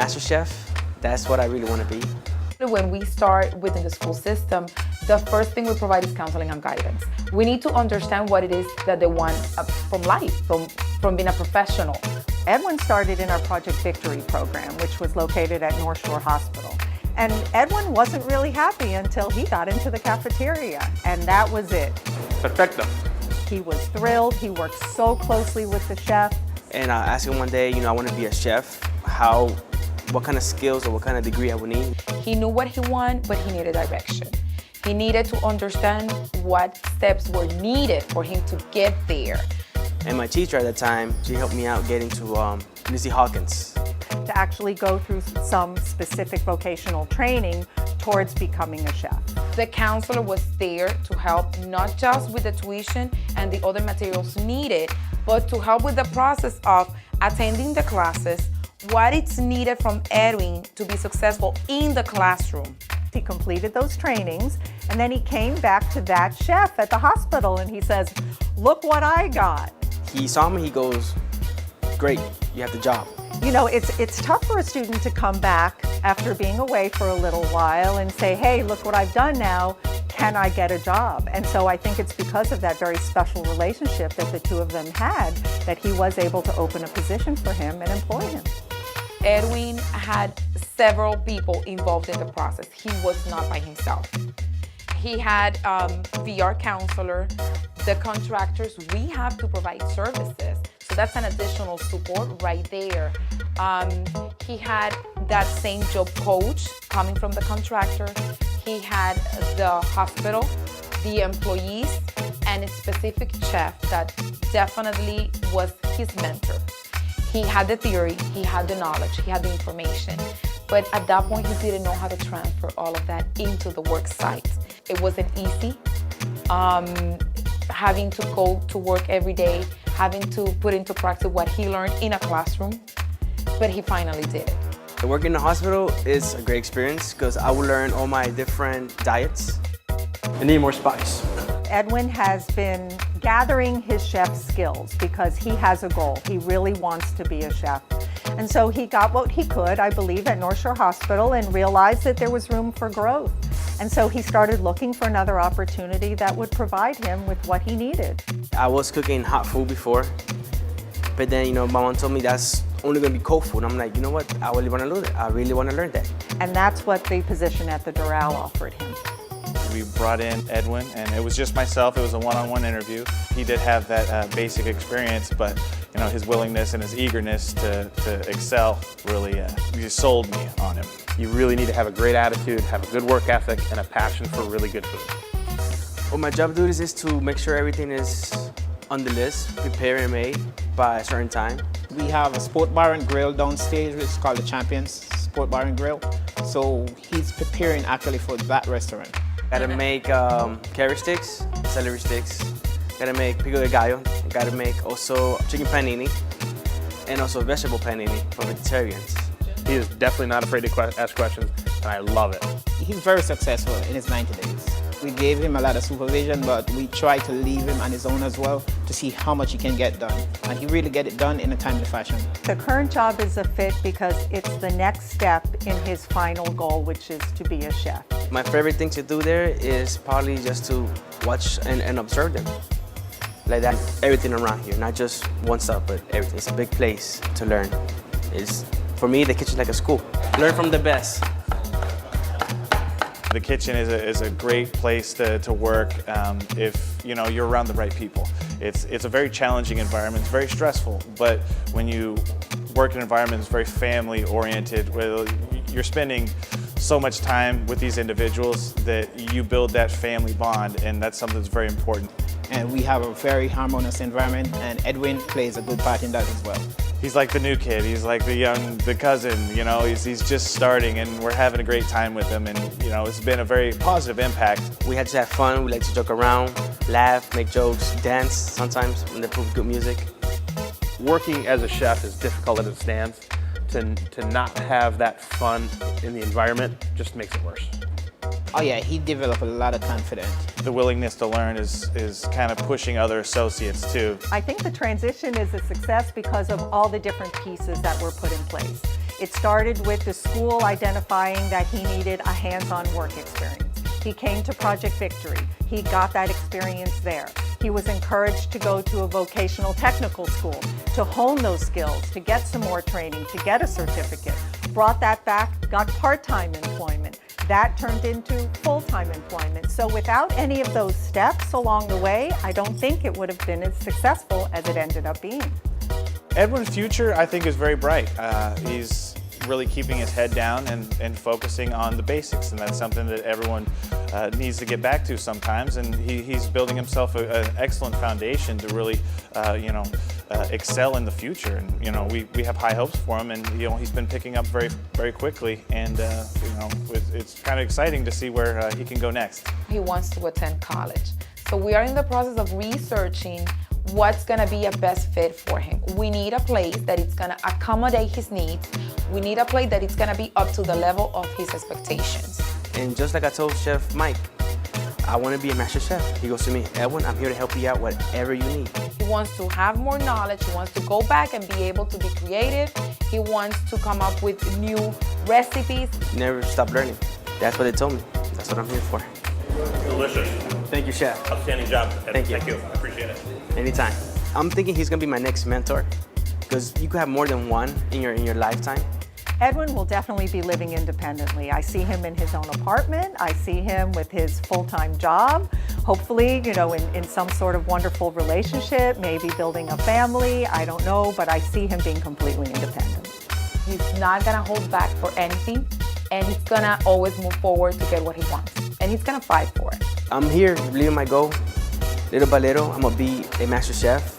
master chef. That's what I really want to be. When we start within the school system, the first thing we provide is counseling and guidance. We need to understand what it is that they want from life, from being a professional. Edwin started in our Project Victory program, which was located at North Shore Hospital. And Edwin wasn't really happy until he got into the cafeteria, and that was it. Perfecto. He was thrilled. He worked so closely with the chef. And I asked him one day, I want to be a chef, what kind of skills or what kind of degree I would need. He knew what he wanted, but he needed direction. He needed to understand what steps were needed for him to get there. And my teacher at the time, she helped me out get into Missy Hawkins. To actually go through some specific vocational training towards becoming a chef. The counselor was there to help not just with the tuition and the other materials needed, but to help with the process of attending the classes, what it's needed from Edwin to be successful in the classroom. He completed those trainings, and then he came back to that chef at the hospital and he says, "Look what I got." He saw me, he goes, "Great, you have the job." You know, it's tough for a student to come back after being away for a little while and say, "Hey, look what I've done now, can I get a job?" And so I think it's because of that very special relationship that the two of them had that he was able to open a position for him and employ him. Edwin had several people involved in the process. He was not by himself. He had VR counselor, the contractors. We have to provide services, so that's an additional support right there. He had that same job coach coming from the contractor. He had the hospital, the employees, and a specific chef that definitely was his mentor. He had the theory, he had the knowledge, he had the information, but at that point he didn't know how to transfer all of that into the work site. It wasn't easy, having to go to work every day, having to put into practice what he learned in a classroom, but he finally did it. Working in the hospital is a great experience because I will learn all my different diets. I need more spice. Edwin has been gathering his chef skills because he has a goal. He really wants to be a chef. And so he got what he could, I believe, at North Shore Hospital and realized that there was room for growth. And so he started looking for another opportunity that would provide him with what he needed. I was cooking hot food before, but then, my mom told me that's only gonna be cold food. I'm like, you know what? I really wanna learn it. I really wanna learn that. And that's what the position at the Doral offered him. We brought in Edwin, and it was just myself. It was a one-on-one interview. He did have that basic experience, but his willingness and his eagerness to excel really just sold me on him. You really need to have a great attitude, have a good work ethic, and a passion for really good food. Well, my job duties is to make sure everything is on the list, prepared and made by a certain time. We have a sport bar and grill downstairs, which is called the Champions Sport Bar and Grill. So he's preparing actually for that restaurant. Gotta make carrot sticks, celery sticks. Gotta make pico de gallo. Gotta make also chicken panini, and also vegetable panini for vegetarians. He is definitely not afraid to ask questions, and I love it. He's very successful in his 90 days. We gave him a lot of supervision, but we tried to leave him on his own as well to see how much he can get done. And he really get it done in a timely fashion. The current job is a fit because it's the next step in his final goal, which is to be a chef. My favorite thing to do there is probably just to watch and observe them. Like that, everything around here, not just one stuff, but everything. It's a big place to learn. For me, the kitchen's like a school. Learn from the best. The kitchen is a great place to work if you're around the right people. It's a very challenging environment. It's very stressful, but when you work in an environment that's very family oriented, where you're spending so much time with these individuals that you build that family bond, and that's something that's very important. And we have a very harmonious environment, and Edwin plays a good part in that as well. He's like the new kid. He's like the cousin. He's just starting, and we're having a great time with him. And it's been a very positive impact. We had to have fun. We like to joke around, laugh, make jokes, dance sometimes when they put good music. Working as a chef is difficult as it stands. To not have that fun in the environment just makes it worse. Oh yeah, he developed a lot of confidence. The willingness to learn is kind of pushing other associates too. I think the transition is a success because of all the different pieces that were put in place. It started with the school identifying that he needed a hands-on work experience. He came to Project Victory. He got that experience there. He was encouraged to go to a vocational technical school to hone those skills, to get some more training, to get a certificate. Brought that back, got part-time employment. That turned into full-time employment. So without any of those steps along the way, I don't think it would have been as successful as it ended up being. Edwin's future, I think, is very bright. He's really keeping his head down and focusing on the basics, and that's something that everyone needs to get back to sometimes. And he's building himself an excellent foundation to really, excel in the future. And we have high hopes for him, and he's been picking up very, very quickly. And it's kind of exciting to see where he can go next. He wants to attend college, so we are in the process of researching what's gonna be a best fit for him. We need a place that it's gonna accommodate his needs. We need a place that it's gonna be up to the level of his expectations. And just like I told Chef Mike, I want to be a master chef. He goes to me, Edwin, I'm here to help you out whatever you need. He wants to have more knowledge. He wants to go back and be able to be creative. He wants to come up with new recipes. Never stop learning. That's what they told me. That's what I'm here for. Delicious. Thank you, Chef. Outstanding job. Thank you. Thank you. I appreciate it. Anytime. I'm thinking he's gonna be my next mentor, because you could have more than one in your lifetime. Edwin will definitely be living independently. I see him in his own apartment. I see him with his full-time job, hopefully, in some sort of wonderful relationship, maybe building a family. I don't know, but I see him being completely independent. He's not gonna hold back for anything, and he's gonna always move forward to get what he wants, and he's gonna fight for it. I'm here, believing my goal. Little by little, I'm gonna be a master chef.